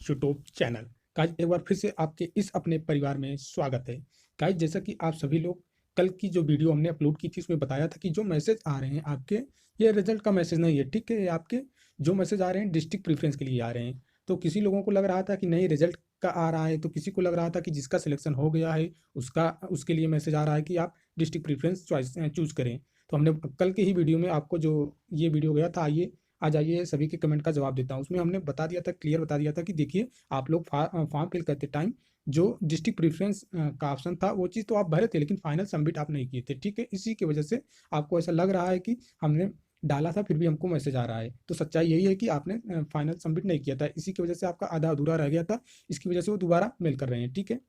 YouTube channel. Guys एक बार फिर से आपके इस अपने परिवार में स्वागत है। गाइज जैसा कि आप सभी लोग कल की जो वीडियो हमने अपलोड की थी उसमें बताया था कि जो मैसेज आ रहे हैं आपके, ये रिजल्ट का मैसेज नहीं है, ठीक है। ये आपके जो मैसेज आ रहे हैं डिस्ट्रिक्ट प्रेफरेंस के लिए आ रहे हैं। तो किसी लोगों को लग रहा था कि नहीं रिजल्ट का आ रहा है, तो किसी को लग रहा था कि जिसका सिलेक्शन हो गया है उसका उसके लिए मैसेज आ रहा है कि आप डिस्ट्रिक्ट प्रेफरेंस चॉइस चूज करें। तो हमने कल के ही वीडियो में आपको जो ये वीडियो गया था, आइए आज आइए सभी के कमेंट का जवाब देता हूँ। उसमें हमने बता दिया था, क्लियर बता दिया था कि देखिए आप लोग फॉर्म फिल करते टाइम जो डिस्ट्रिक्ट प्रेफरेंस का ऑप्शन था वो चीज़ तो आप भरे थे, लेकिन फाइनल सबमिट आप नहीं किए थे, ठीक है। इसी की वजह से आपको ऐसा लग रहा है कि हमने डाला था फिर भी हमको मैसेज आ रहा है। तो सच्चाई यही है कि आपने फाइनल सबमिट नहीं किया था, इसी की वजह से आपका आधा अधूरा रह गया था। इसकी वजह से वो दोबारा मेल कर रहे हैं, ठीक है।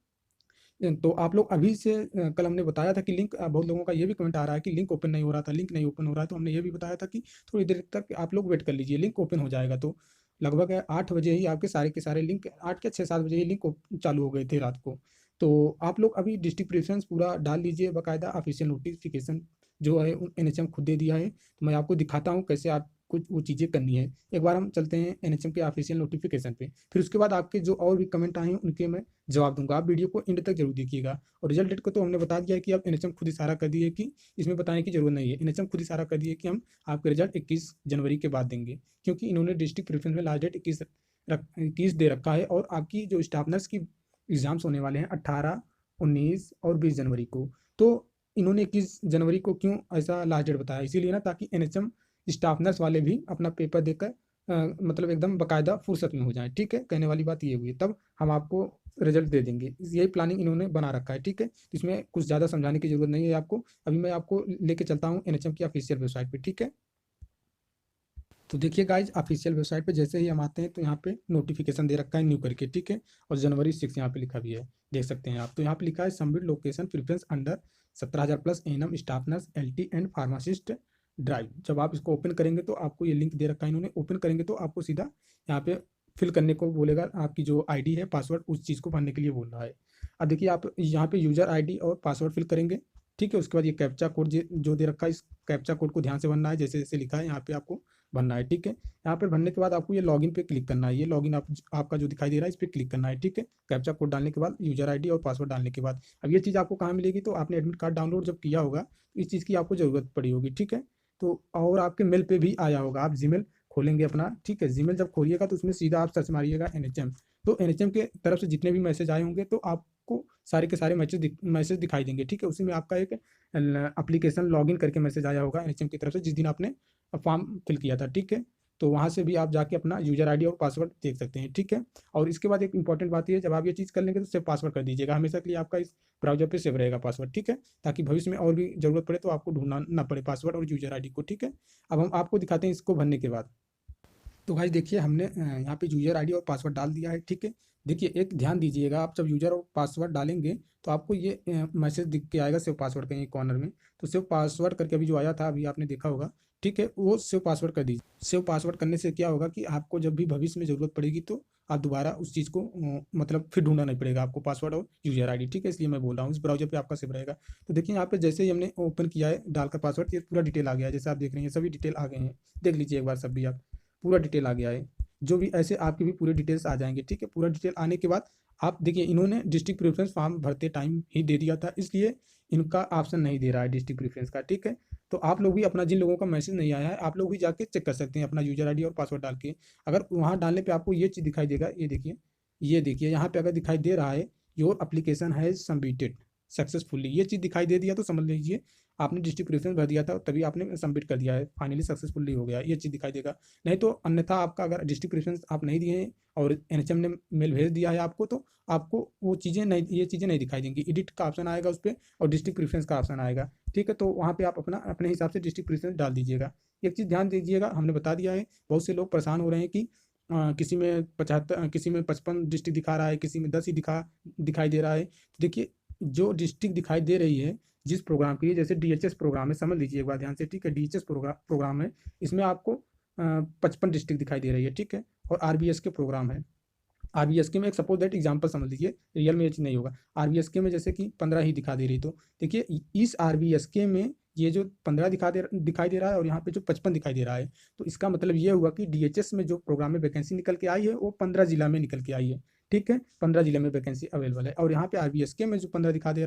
तो आप लोग अभी से कल हमने बताया था कि लिंक, बहुत लोगों का ये भी कमेंट आ रहा है कि लिंक ओपन नहीं हो रहा था, लिंक नहीं ओपन हो रहा है। तो हमने ये भी बताया था कि थोड़ी देर तक आप लोग वेट कर लीजिए, लिंक ओपन हो जाएगा। तो लगभग 8 बजे ही आपके सारे के सारे लिंक, 8 के 6-7 बजे ही लिंक चालू हो गए थे रात को। तो आप लोग अभी डिस्ट्रिक्ट प्रेफरेंस पूरा डाल लीजिए, बाकायदा ऑफिशियल नोटिफिकेशन जो है एनएचएम खुद दे दिया है। तो मैं आपको दिखाता हूँ कैसे आप कुछ वो चीज़ें करनी है। एक बार हम चलते हैं एनएचएम के ऑफिशियल नोटिफिकेशन पे, फिर उसके बाद आपके जो और भी कमेंट आए हैं उनके मैं जवाब दूंगा। आप वीडियो को एंड तक जरूर देखिएगा। और रिजल्ट डेट को तो हमने बता दिया है कि अब एनएचएम खुद इशारा कर दिए कि इसमें बताने की जरूरत नहीं है। एनएचएम खुद इशारा कर दिए कि हम आपके रिजल्ट 21 जनवरी के बाद देंगे, क्योंकि इन्होंने डिस्ट्रिक्ट प्रेफरेंस में लास्ट डेट 21 दे रखा है। और आपकी जो स्टाफ नर्स की एग्जाम्स होने वाले हैं 18, 19 और 20 जनवरी को। तो इन्होंने 21 जनवरी को क्यों ऐसा लास्ट डेट बताया, इसीलिए ना ताकि एनएचएम स्टाफ नर्स वाले भी अपना पेपर देकर मतलब एकदम बाकायदा फुर्सत में हो जाए, ठीक है। कहने वाली बात ये हुई है, तब हम आपको रिजल्ट दे देंगे। यही प्लानिंग इन्होंने बना रखा है, ठीक है। इसमें कुछ ज़्यादा समझाने की जरूरत नहीं है आपको। अभी मैं आपको लेके चलता हूँ एनएचएम की ऑफिशियल वेबसाइट पे, ठीक है। तो देखिए गाइज ऑफिशियल वेबसाइट पे जैसे ही हम आते हैं तो यहाँ पे नोटिफिकेशन दे रखा है न्यू करके, ठीक है। और जनवरी 6 यहाँ पे लिखा भी है, देख सकते हैं आप। तो यहाँ पे लिखा है submit location preference under 17,000 plus NM staff nurse LT and pharmacist drive. जब आप इसको ओपन करेंगे तो आपको ये लिंक दे रखा है इन्होंने। ओपन करेंगे तो आपको सीधा यहाँ पे फिल करने को बोलेगा, आपकी जो आईडी है पासवर्ड उस चीज़ को भरने के लिए बोल रहा है। अब देखिए आप यहाँ पे यूजर आईडी और पासवर्ड फिल करेंगे, ठीक है। उसके बाद ये कैप्चा कोड जो दे रखा है, इस कैप्चा कोड को ध्यान से भरना है, जैसे जैसे लिखा है यहाँ पे आपको भरना है, ठीक है। यहाँ पर भरने के बाद आपको ये लॉगिन पे क्लिक करना है। ये लॉगिन आपका जो दिखाई दे रहा है इस पर क्लिक करना है, ठीक है। कैप्चा कोड डालने के बाद यूजर आईडी और पासवर्ड डालने के बाद अब ये चीज़ आपको कहाँ मिलेगी, तो आपने एडमिट कार्ड डाउनलोड जब किया होगा तो इस चीज़ की आपको ज़रूरत पड़ी होगी, ठीक है। तो और आपके मेल पे भी आया होगा, आप जीमेल खोलेंगे अपना, ठीक है। जीमेल जब खोलिएगा तो उसमें सीधा आप सर्च मारिएगा एनएचएम। तो एनएचएम के तरफ से जितने भी मैसेज आए होंगे तो आपको सारे के सारे मैसेज दिखाई देंगे, ठीक है। उसी में आपका एक एप्लीकेशन लॉगिन करके मैसेज आया होगा एनएचएम की तरफ से जिस दिन आपने फॉर्म फिल किया था, ठीक है। तो वहाँ से भी आप जाके अपना यूजर आईडी और पासवर्ड देख सकते हैं, ठीक है। और इसके बाद एक इंपॉर्टेंट बात ये है, जब आप ये चीज़ कर लेंगे तो सेव पासवर्ड कर दीजिएगा, हमेशा के लिए आपका इस ब्राउजर पे सेव रहेगा पासवर्ड, ठीक है। ताकि भविष्य में और भी जरूरत पड़े तो आपको ढूंढना ना पड़े पासवर्ड और यूजर आईडी को, ठीक है। अब हम आपको दिखाते हैं इसको भरने के बाद। तो भाई देखिए हमने यहाँ पे यूजर आईडी और पासवर्ड डाल दिया है, ठीक है। देखिए एक ध्यान दीजिएगा, आप जब यूजर और पासवर्ड डालेंगे तो आपको ये मैसेज दिख के आएगा सेव पासवर्ड कहीं कॉर्नर में। तो सेव पासवर्ड करके अभी जो आया था अभी आपने देखा होगा, ठीक है। वो सेव पासवर्ड कर दीजिए। सेव पासवर्ड करने से क्या होगा कि आपको जब भी भविष्य में ज़रूरत पड़ेगी तो आप दोबारा उस चीज़ को मतलब फिर ढूंढना नहीं पड़ेगा आपको, पासवर्ड और यूजर आईडी, ठीक है। इसलिए मैं बोल रहा हूँ इस ब्राउजर पे आपका सेव रहेगा। तो देखिए यहाँ पे जैसे ही हमने ओपन किया है डालकर पासवर्ड, ये पूरा डिटेल आ गया है, जैसे आप देख रहे हैं सभी डिटेल आ गए हैं। देख लीजिए एक बार सब भी आप, पूरा डिटेल आ गया है। जो भी ऐसे आपके भी पूरे डिटेल्स आ जाएंगे, ठीक है। पूरा डिटेल आने के बाद आप देखिए इन्होंने डिस्ट्रिक्ट प्रेफरेंस फॉर्म भरते टाइम ही दे दिया था, इसलिए इनका ऑप्शन नहीं दे रहा है डिस्ट्रिक्ट प्रेफरेंस का, ठीक है। तो आप लोग भी अपना, जिन लोगों का मैसेज नहीं आया है आप लोग भी जाके चेक कर सकते हैं अपना यूजर आईडी और पासवर्ड डाल के। अगर वहाँ डालने पे आपको ये चीज़ दिखाई देगा, ये देखिए यहाँ पे अगर दिखाई दे रहा है your application has submitted successfully, ये चीज़ दिखाई दे दिया तो समझ लीजिए आपने डिस्ट्रिक्ट प्रेफरेंस भर दिया था तभी आपने सबमिट कर दिया है, फाइनली सक्सेसफुली हो गया, ये चीज़ दिखाई देगा। नहीं तो अन्यथा आपका अगर डिस्ट्रिक्ट प्रेफरेंस आप नहीं दिए हैं और एनएचएम ने मेल भेज दिया है आपको, तो आपको वो चीज़ें नहीं, ये चीज़ें नहीं दिखाई देंगी। एडिट का ऑप्शन आएगा उस पर और डिस्ट्रिक्ट प्रेफरेंस का ऑप्शन आएगा, ठीक है। तो वहाँ पे आप अपना अपने हिसाब से डिस्ट्रिक्ट प्रेफरेंस डाल दीजिएगा। एक चीज़ ध्यान दीजिएगा, हमने बता दिया है, बहुत से लोग परेशान हो रहे हैं कि किसी में 75, किसी में 55 डिस्ट्रिक्ट दिखा रहा है, किसी में 10 ही दिखाई दे रहा है। तो देखिए जो डिस्ट्रिक्ट दिखाई दे रही है जिस प्रोग्राम के लिए, जैसे डीएचएस प्रोग्राम है, समझ लीजिए एक बार ध्यान से, ठीक है। डीएचएस प्रोग्राम है, इसमें आपको 55 डिस्ट्रिक्ट दिखाई दे रही है, ठीक है। और आरबीएस के प्रोग्राम है, आरबीएसके में एक सपोज दैट एग्जांपल समझ लीजिए, रियल में ये चीज़ नहीं होगा। आरबीएसके में जैसे कि 15 ही दिखा दे रही, तो देखिए इस आरबीएसके में ये जो 15 दिखाई दे रहा है और यहाँ पे जो 55 दिखाई दे रहा है, तो इसका मतलब ये हुआ कि DHS में जो प्रोग्राम में वैकेंसी निकल के आई है वो 15 जिला में निकल के आई है। ठीक है, 15 जिले में वैकेंसी अवेलेबल है। और यहाँ पे RBSK में जो 15 दिखाई दे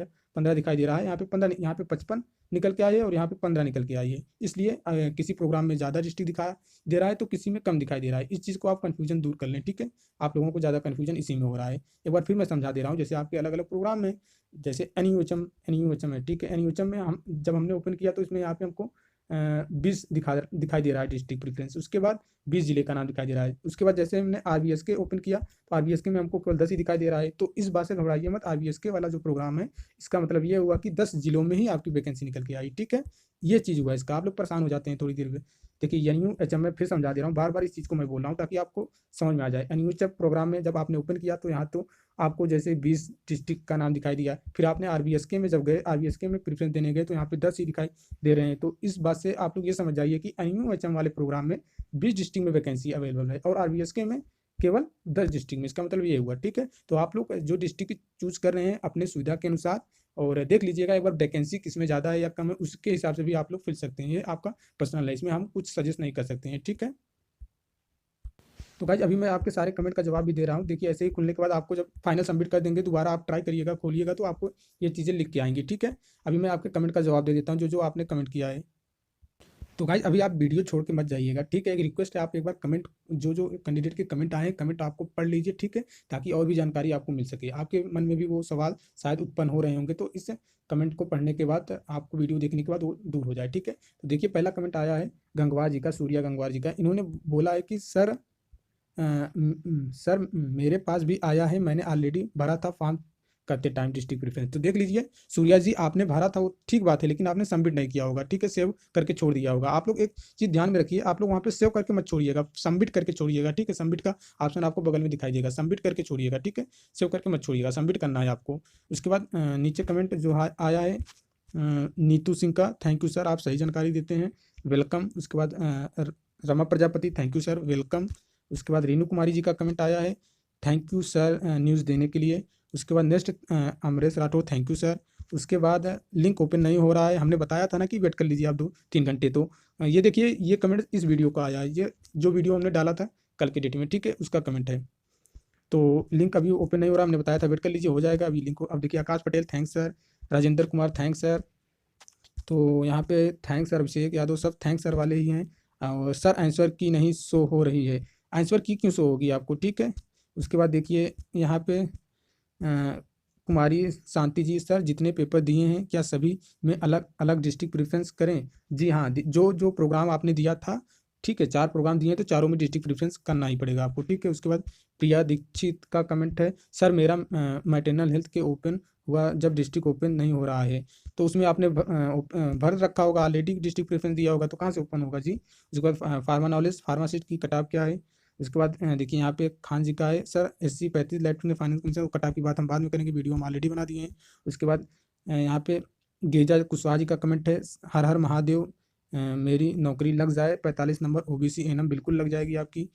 रहा है, यहाँ पे 15, यहाँ पे 55 निकल के आई है और यहाँ पे 15 निकल के आई है। इसलिए किसी प्रोग्राम में ज़्यादा डिस्ट्रिक्ट दिखा दे रहा है तो किसी में कम दिखाई दे रहा है। इस चीज़ को आप कन्फ्यूजन दूर कर लें। ठीक है, आप लोगों को ज़्यादा कन्फ्यूजन इसी में हो रहा है। एक बार फिर मैं समझा दे रहा हूँ। जैसे आपके अलग अलग प्रोग्राम में, जैसे NUHM है। ठीक है, NUHM में हम जब हमने ओपन किया तो इसमें यहाँ पे हमको 20 दिखाई दे रहा है डिस्ट्रिक्ट प्रेफरेंस। उसके बाद 20 जिले का नाम दिखाई दे रहा है। उसके बाद जैसे हमने RBSK ओपन किया तो RBSK में हमको केवल 10 ही दिखाई दे रहा है। तो इस बात से घबराइए मत। RBSK वाला जो प्रोग्राम है, इसका मतलब ये हुआ कि 10 जिलों में ही आपकी वैकेंसी निकल के आई। ठीक है, ये चीज़ हुआ इसका। आप लोग परेशान हो जाते हैं थोड़ी देर में। देखिए, NUHM में फिर समझा दे रहा हूँ, बार बार इस चीज़ को मैं बोल रहा हूँ ताकि आपको समझ में आ जाए। NUHM प्रोग्राम में जब आपने ओपन किया तो यहाँ तो आपको जैसे 20 डिस्ट्रिक्ट का नाम दिखाई दिया। फिर आपने RBSK में जब गए, RBSK में प्रेफरेंस देने गए तो यहाँ पे 10 ही दिखाई दे रहे हैं। तो इस बात से आप लोग ये समझ जाइए कि NUHM वाले प्रोग्राम में 20 डिस्ट्रिक्ट में वैकेंसी अवेलेबल है और RBSK में केवल 10 डिस्ट्रिक्ट में। इसका मतलब ये हुआ। ठीक है, तो आप लोग जो डिस्ट्रिक्ट चूज कर रहे हैं अपने सुविधा के अनुसार, और देख लीजिएगा एक बार वैकेंसी किस में ज़्यादा है या कम है, उसके हिसाब से भी आप लोग फिल सकते हैं। ये आपका पर्सनल है, इसमें हम कुछ सजेस्ट नहीं कर सकते हैं। ठीक है, तो गाइज अभी मैं आपके सारे कमेंट का जवाब भी दे रहा हूँ। देखिए, ऐसे ही खुलने के बाद आपको जब फाइनल सबमिट कर देंगे, दोबारा आप ट्राई करिएगा, खोलिएगा तो आपको ये चीज़ें लिख के आएंगी। ठीक है, अभी मैं आपके कमेंट का जवाब दे देता हूँ जो जो आपने कमेंट किया है। तो गाइज अभी आप वीडियो छोड़ के मत जाइएगा। ठीक है, एक रिक्वेस्ट है, आप एक बार कमेंट, जो जो कैंडिडेट के कमेंट आए हैं, कमेंट आपको पढ़ लीजिए। ठीक है, ताकि और भी जानकारी आपको मिल सके। आपके मन में भी वो सवाल शायद उत्पन्न हो रहे होंगे, तो इस कमेंट को पढ़ने के बाद, आपको वीडियो देखने के बाद वो दूर हो जाए। ठीक है, तो देखिए पहला कमेंट आया है गंगवार जी का, सूर्या गंगवार जी का। इन्होंने बोला है कि सर मेरे पास भी आया है, मैंने ऑलरेडी भरा था फॉर्म करते टाइम डिस्ट्रिक्ट प्रेफरेंस। तो देख लीजिए सूर्या जी, आपने भरा था वो ठीक बात है, लेकिन आपने सबमिट नहीं किया होगा। ठीक है, सेव करके छोड़ दिया होगा। आप लोग एक चीज़ ध्यान में रखिए, आप लोग वहाँ पे सेव करके मत छोड़िएगा, सबमिट करके छोड़िएगा। ठीक है, सबमिट का ऑप्शन आपको बगल में दिखाई देगा, सबमिट करके छोड़िएगा। ठीक है, सेव करके मत छोड़िएगा, सबमिट करना है आपको। उसके बाद नीचे कमेंट जो आया है नीतू सिंह का, थैंक यू सर, आप सही जानकारी देते हैं, वेलकम। उसके बाद Rama Prajapati, thank you sir, welcome. उसके बाद रीनू कुमारी जी का कमेंट आया है, थैंक यू सर न्यूज़ देने के लिए। उसके बाद next Amresh Rathore, thank you sir. उसके बाद लिंक ओपन नहीं हो रहा है, हमने बताया था ना कि वेट कर लीजिए आप 2-3 घंटे। तो ये देखिए, ये कमेंट इस वीडियो का आया है, ये जो वीडियो हमने डाला था कल के डेट में। ठीक है, उसका कमेंट है। तो लिंक अभी ओपन नहीं हो रहा, हमने बताया था वेट कर लीजिए, हो जाएगा अभी लिंक। अब देखिए, Akash Patel, thanks sir. Rajendra Kumar, thanks sir. तो यहाँ पे थैंक्स सर, अभिषेक यादव, सब थैंक्स सर वाले ही हैं। और सर आंसर की नहीं शो हो रही है, आंसर की क्यों शो होगी आपको? ठीक है, उसके बाद देखिए यहाँ पे कुमारी शांति जी, सर जितने पेपर दिए हैं क्या सभी में अलग अलग डिस्ट्रिक्ट प्रेफरेंस करें? जी हाँ, जो जो प्रोग्राम आपने दिया था, ठीक है, 4 प्रोग्राम दिए हैं तो चारों में डिस्ट्रिक्ट प्रेफरेंस करना ही पड़ेगा आपको। ठीक है, उसके बाद प्रिया दीक्षित का कमेंट है, सर मेरा मैटरनल हेल्थ के ओपन हुआ जब डिस्ट्रिक्ट ओपन नहीं हो रहा है, तो उसमें आपने भर रखा होगा ऑलरेडी, डिस्ट्रिक्ट प्रेफरेंस दिया होगा, तो कहाँ से ओपन होगा जी? उसके बाद फार्मा नॉलेज, फार्मासिस्ट की कटाव क्या है? उसके बाद देखिए यहाँ पे खान जी का है, sir SC 35 left finance commission कटाव की बात हम बाद में करेंगे, वीडियो हम ऑलरेडी बना दिए हैं। उसके बाद यहाँ पे गेजा कुशवाहा जी का कमेंट है, हर हर महादेव, मेरी नौकरी लग जाए, 45 नंबर OBC NM बिल्कुल लग जाएगी आपकी,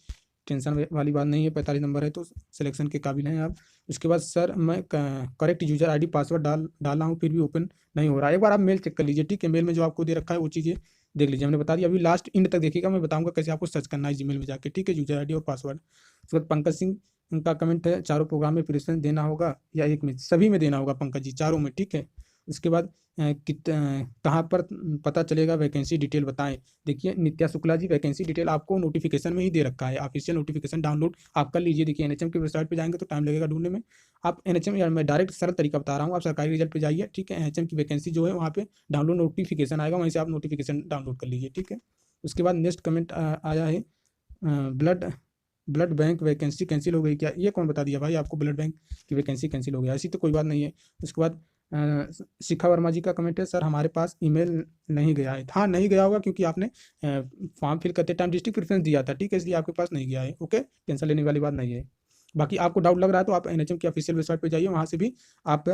टेंशन वाली बात नहीं है, 45 नंबर है तो सिलेक्शन के काबिल हैं आप। उसके बाद सर मैं करेक्ट यूजर ID पासवर्ड डाला हूँ फिर भी ओपन नहीं हो रहा है। एक बार आप मेल चेक कर लीजिए। ठीक है, मेल में जो आपको दे रखा है वो चीज़ें देख लीजिए, हमने बता दिया। अभी लास्ट एंड तक देखिएगा, मैं बताऊंगा कैसे आपको सर्च करना है जीमेल में जाके। ठीक है, यूजर ID और पासवर्ड। उसके बाद पंकज सिंह, उनका कमेंट है, चारों प्रोग्राम में प्रेफरेंस देना होगा या एक में? सभी में देना होगा पंकज जी, चारों में। ठीक है, उसके बाद कहाँ पर पता चलेगा वैकेंसी डिटेल बताएं? देखिए नित्या शुक्ला जी, वैकेंसी डिटेल आपको नोटिफिकेशन में ही दे रखा है, ऑफिशियल नोटिफिकेशन डाउनलोड आप कर लीजिए। देखिए NHM की वेबसाइट पे जाएंगे तो टाइम लगेगा ढूंढने में। आप NHM, या मैं डायरेक्ट सरल तरीका बता रहा हूँ, आप सरकारी रिजल्ट पे जाइए। ठीक है, NHM की वैकेंसी जो है वहाँ पे डाउनलोड नोटिफिकेशन आएगा, वहीं से आप नोटिफिकेशन डाउनलोड कर लीजिए। ठीक है, उसके बाद नेक्स्ट कमेंट आया है, ब्लड बैंक वैकेंसी कैंसिल हो गई क्या? ये कौन बता दिया भाई आपको ब्लड बैंक की वैकेंसी कैंसिल हो गया? ऐसी तो कोई बात नहीं है। उसके बाद शिखा वर्मा जी का कमेंट है, सर हमारे पास ईमेल नहीं गया है। हाँ, नहीं गया होगा क्योंकि आपने फॉर्म फिल करते टाइम डिस्ट्रिक्ट प्रेफरेंस दिया था। ठीक है, इसलिए आपके पास नहीं गया है। ओके, टेंशन लेने वाली बात नहीं है। बाकी आपको डाउट लग रहा है तो आप NHM की ऑफिशियल वेबसाइट पर जाइए, वहाँ से भी आप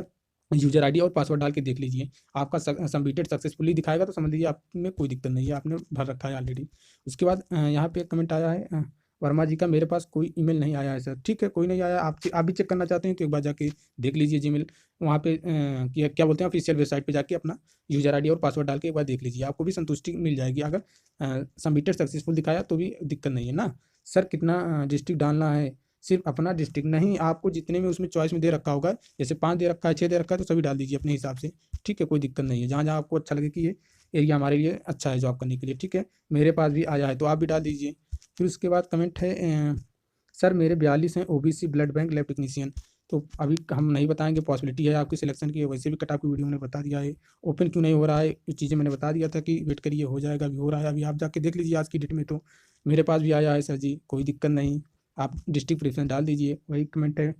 यूजर ID और पासवर्ड डाल के देख लीजिए, आपका सबमिटेड सक्सेसफुली दिखाएगा तो समझ लीजिए आप में कोई दिक्कत नहीं है, आपने भर रखा है ऑलरेडी। उसके बाद यहाँ पे एक कमेंट आया है, वर्मा जी का मेरे पास कोई ईमेल नहीं आया है सर। ठीक है, कोई नहीं आया। आप भी चेक करना चाहते हैं तो एक बार जाके देख लीजिए जीमेल। वहाँ पे क्या क्या बोलते हैं, ऑफिशियल वेबसाइट पे जाके अपना यूज़र आईडी और पासवर्ड डाल के एक बार देख लीजिए, आपको भी संतुष्टि मिल जाएगी। अगर सबमिटेड सक्सेसफुल दिखाया तो भी दिक्कत नहीं है ना। सर कितना डिस्ट्रिक्ट डालना है? सिर्फ अपना डिस्ट्रिक्ट नहीं, आपको जितने में उसमें चॉइस में दे रखा होगा, जैसे 5 दे रखा है, 6 दे रखा है, तो सभी डाल दीजिए अपने हिसाब से। ठीक है, कोई दिक्कत नहीं है। जहाँ जहाँ आपको अच्छा लगे कि ये एरिया हमारे लिए अच्छा है जॉब करने के लिए। ठीक है, मेरे पास भी आया है तो आप भी डाल दीजिए। फिर उसके बाद कमेंट है सर मेरे 42 हैं OBC blood bank lab technician. तो अभी हम नहीं बताएंगे, पॉसिबिलिटी है आपकी सिलेक्शन की, वैसे भी कट ऑफ की वीडियो में बता दिया है। ओपन क्यों नहीं हो रहा है, ये चीज़ें मैंने बता दिया था कि वेट करिए, हो जाएगा। अभी हो रहा है, अभी आप जाके देख लीजिए आज की डेट में। तो मेरे पास भी आया है सर जी, कोई दिक्कत नहीं। आप डिस्ट्रिक्ट प्रेफरेंस डाल दीजिए, वही कमेंट है।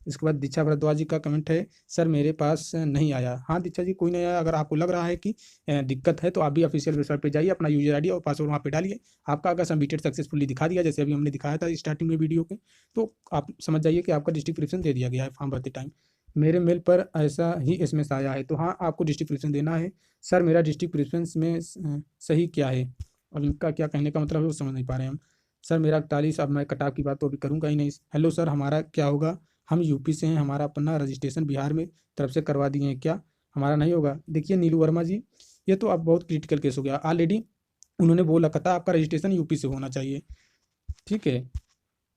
इसके बाद दीक्षा भारद्वाज जी का कमेंट है, सर मेरे पास नहीं आया। हाँ दीक्षा जी, कोई नहीं आया। अगर आपको लग रहा है कि दिक्कत है तो आप भी ऑफिशियल वेबसाइट पे जाइए, अपना यूजर आईडी और पासवर्ड वहाँ पे डालिए। आपका अगर सबमिटेड सक्सेसफुली दिखा दिया, जैसे अभी हमने दिखाया था स्टार्टिंग में वीडियो के, तो आप समझ जाइए कि आपका डिस्ट्रिक्ट प्रेफरेंस दे दिया गया है फॉर्म भरते टाइम। मेरे मेल पर ऐसा ही एसएमएस आया है, तो हाँ आपको डिस्ट्रिक्ट प्रेफरेंस देना है। सर मेरा डिस्ट्रिक्ट प्रेफरेंस में सही क्या है? अब इनका क्या कहने का मतलब है वो समझ नहीं पा रहे हैं हम। सर मेरा 41, अब मैं कटाव की बात तो अभी करूँगा ही नहीं। हेलो सर, हमारा क्या होगा? हम यूपी से हैं, हमारा अपना रजिस्ट्रेशन बिहार में तरफ से करवा दिए हैं, क्या हमारा नहीं होगा? देखिए नीलू वर्मा जी, ये तो अब बहुत क्रिटिकल केस हो गया। ऑलरेडी उन्होंने बोला था आपका रजिस्ट्रेशन यूपी से होना चाहिए। ठीक है,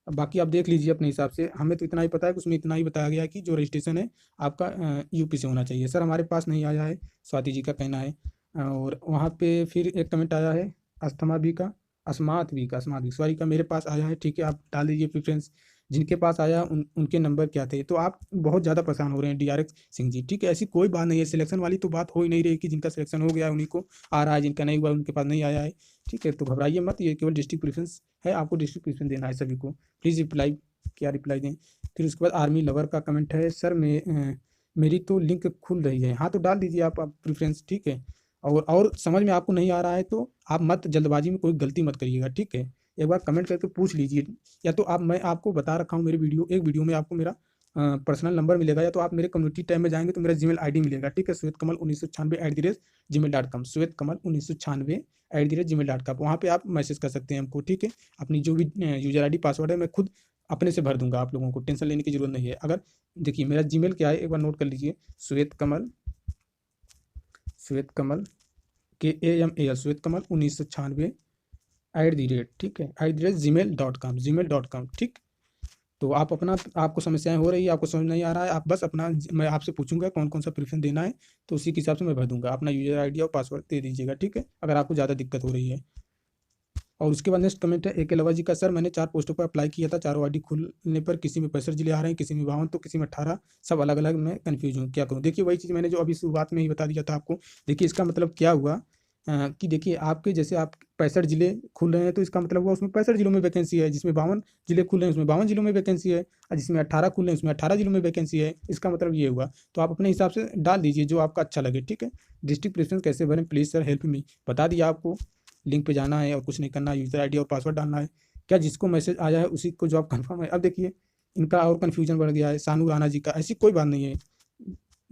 अब बाकी आप देख लीजिए अपने हिसाब से। हमें तो इतना ही पता है कि उसमें इतना ही बताया गया है कि जो रजिस्ट्रेशन है आपका यूपी से होना चाहिए। सर हमारे पास नहीं आया है, स्वाति जी का कहना है। और वहाँ पे फिर एक कमेंट आया है अस्थमा बी का, अस्मात बी सॉरी का, मेरे पास आया है। ठीक है, आप डाल दीजिए प्रेफरेंस। जिनके पास आया उनके नंबर क्या थे? तो आप बहुत ज़्यादा परेशान हो रहे हैं डीआरएक्स सिंह जी। ठीक है, ऐसी कोई बात नहीं है, सिलेक्शन वाली तो बात हो ही नहीं रही कि जिनका सिलेक्शन हो गया है उन्हीं को आ रहा है, जिनका नहीं हुआ उनके पास नहीं आया है। ठीक है, तो घबराइए मत, ये केवल डिस्ट्रिक्ट प्रेफरेंस है, आपको डिस्ट्रिक्ट प्रेफरेंस देना है सभी को। प्लीज़ रिप्लाई, क्या रिप्लाई दें। फिर उसके बाद आर्मी लवर का कमेंट है, सर मेरी तो लिंक खुल रही है। हाँ तो डाल दीजिए आप प्रेफरेंस। ठीक है, और समझ में आपको नहीं आ रहा है तो आप मत जल्दबाजी में कोई गलती मत करिएगा। ठीक है, एक बार कमेंट करके पूछ लीजिए, या तो आप, मैं आपको बता रखा हूँ मेरे एक वीडियो में आपको मेरा पर्सनल नंबर मिलेगा, या तो आप मेरे कम्युनिटी टैब में जाएंगे तो मेरा जीमेल आईडी मिलेगा। ठीक है, श्वेतकमल1996@gmail.com, श्वेतकमल1996@gmail.com, वहाँ पे आप मैसेज कर सकते हैं हमको। ठीक है, अपनी जो भी यूजर आईडी पासवर्ड है मैं खुद अपने से भर दूंगा, आप लोगों को टेंशन लेने की जरूरत नहीं है। अगर देखिए मेरा जीमेल क्या है, एक बार नोट कर लीजिए, श्वेतकमल KAMAL, श्वेतकमल1996 ठीक है @gmail.com। ठीक, तो आप अपना, आपको समस्याएं हो रही है, आपको समझ नहीं आ रहा है, आप बस अपना, मैं आपसे पूछूंगा कौन कौन सा प्रेफरेंस देना है, तो उसी के हिसाब से मैं भर दूंगा। अपना यूजर आईडी और पासवर्ड दे दीजिएगा। ठीक है, अगर आपको ज़्यादा दिक्कत हो रही है। और उसके बाद नेक्स्ट कमेंट है AK लवा जी का, सर मैंने 4 पोस्टों पर अप्लाई किया था, चारों आईडी खुलने पर किसी में 65 जिले आ रहे हैं, किसी में 52, तो किसी में 18, सब अलग अलग। मैं कन्फ्यूज हूँ, क्या करूँ? देखिए वही चीज़ मैंने जो अभी शुरुआत में ही बता दिया था आपको। देखिए इसका मतलब क्या हुआ कि देखिए आपके जैसे आप 65 जिले खुल रहे हैं, तो इसका मतलब हुआ उसमें 65 जिलों में वैकेंसी है। जिसमें 52 जिले खुल रहे हैं उसमें 52 जिलों में वैकेंसी है, और जिसमें 18 खुल रहे हैं उसमें 18 जिलों में वैकेंसी है। इसका मतलब ये हुआ। तो आप अपने हिसाब से डाल दीजिए जो आपका अच्छा लगे। ठीक है, डिस्ट्रिक्ट प्रेफरेंस कैसे भरें, प्लीज़ सर हेल्प मी, बता दिया आपको। लिंक पे जाना है और कुछ नहीं करना, यूज़र आईडी और पासवर्ड डालना है। क्या जिसको मैसेज आया है उसी को जॉब कंफर्म है? अब देखिए इनका और कन्फ्यूजन बढ़ गया है, सानू राणा जी का। ऐसी कोई बात नहीं है,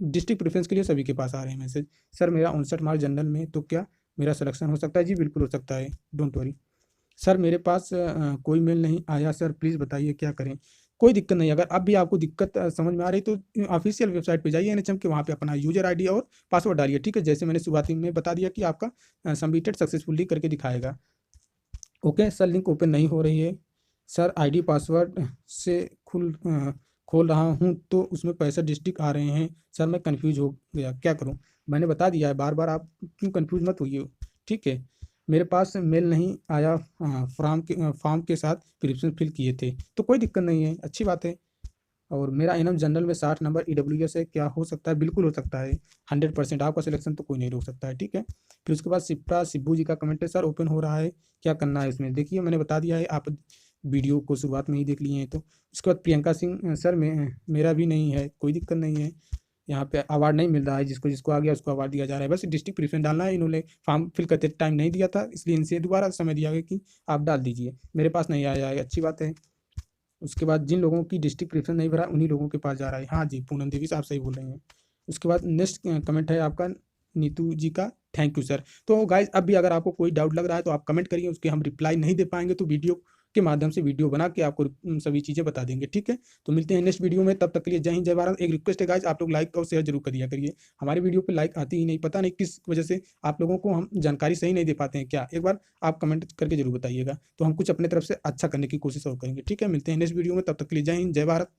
डिस्ट्रिक्ट प्रेफरेंस के लिए सभी के पास आ रहे हैं मैसेज। सर मेरा 59 मार्क्स जनरल में, तो क्या मेरा सिलेक्शन हो सकता है? जी बिल्कुल हो सकता है, डोंट वरी। सर मेरे पास कोई मेल नहीं आया सर, प्लीज़ बताइए क्या करें? कोई दिक्कत नहीं, अगर अब भी आपको दिक्कत समझ में आ रही तो ऑफिशियल वेबसाइट पे जाइए NHM के, वहाँ पे अपना यूजर आईडी और पासवर्ड डालिए। ठीक है, जैसे मैंने शुरुआती में बता दिया कि आपका सबमिटेड सक्सेसफुली करके दिखाएगा। ओके सर, लिंक ओपन नहीं हो रही है। सर आईडी पासवर्ड से खोल रहा हूँ तो उसमें 65 डिस्ट्रिक्ट आ रहे हैं। सर मैं कंफ्यूज हो गया, क्या करूँ? मैंने बता दिया है बार बार, आप क्यों कंफ्यूज मत होइए। ठीक है, मेरे पास मेल नहीं आया फॉर्म के साथ प्रिपरेशन फिल किए थे, तो कोई दिक्कत नहीं है, अच्छी बात है। और मेरा इनम जनरल में 60 नंबर EWS है, क्या हो सकता है? बिल्कुल हो सकता है, 100% आपका सिलेक्शन तो कोई नहीं रोक सकता है। ठीक है, फिर उसके बाद शिप्रा सिब्बू जी का कमेंट है, सर ओपन हो रहा है, क्या करना है इसमें? देखिए मैंने बता दिया है, आप वीडियो को शुरुआत में ही देख लिए हैं। तो उसके बाद प्रियंका सिंह, सर मेरा भी नहीं है, कोई दिक्कत नहीं है, यहाँ पे अवार्ड नहीं मिल रहा है, जिसको जिसको आ गया उसको अवार्ड दिया जा रहा है। बस डिस्ट्रिक्ट प्रेफरेंस डालना है, इन्होंने फॉर्म फिल करते टाइम नहीं दिया था, इसलिए इनसे दोबारा समय दिया गया कि आप डाल दीजिए। मेरे पास नहीं आया है, अच्छी बात है। उसके बाद जिन लोगों की डिस्ट्रिक्ट प्रेफरेंस नहीं भरा उन्हीं लोगों के पास जा रहा है। हाँ जी, पूनम देवी साहब सही बोल रहे हैं। उसके बाद नेक्स्ट कमेंट है आपका नीतू जी का, थैंक यू सर। तो गाइज अब भी अगर आपको कोई डाउट लग रहा है तो आप कमेंट करिए, उसके हम रिप्लाई नहीं दे पाएंगे तो वीडियो के माध्यम से वीडियो बना के आपको सभी चीज़ें बता देंगे। ठीक है, तो मिलते हैं नेक्स्ट वीडियो में, तब तक के लिए जय हिंद, जय भारत। एक रिक्वेस्ट है गाइस, आप लोग लाइक और शेयर जरूर करिए करिए। हमारी वीडियो पे लाइक आती ही नहीं, पता नहीं किस वजह से आप लोगों को हम जानकारी सही नहीं दे पाते हैं क्या, एक बार आप कमेंट करके जरूर बताइएगा, तो हम कुछ अपने तरफ से अच्छा करने की कोशिश और करेंगे। ठीक है, मिलते हैं नेक्स्ट वीडियो में, तब तक के लिए जय हिंद, जय भारत।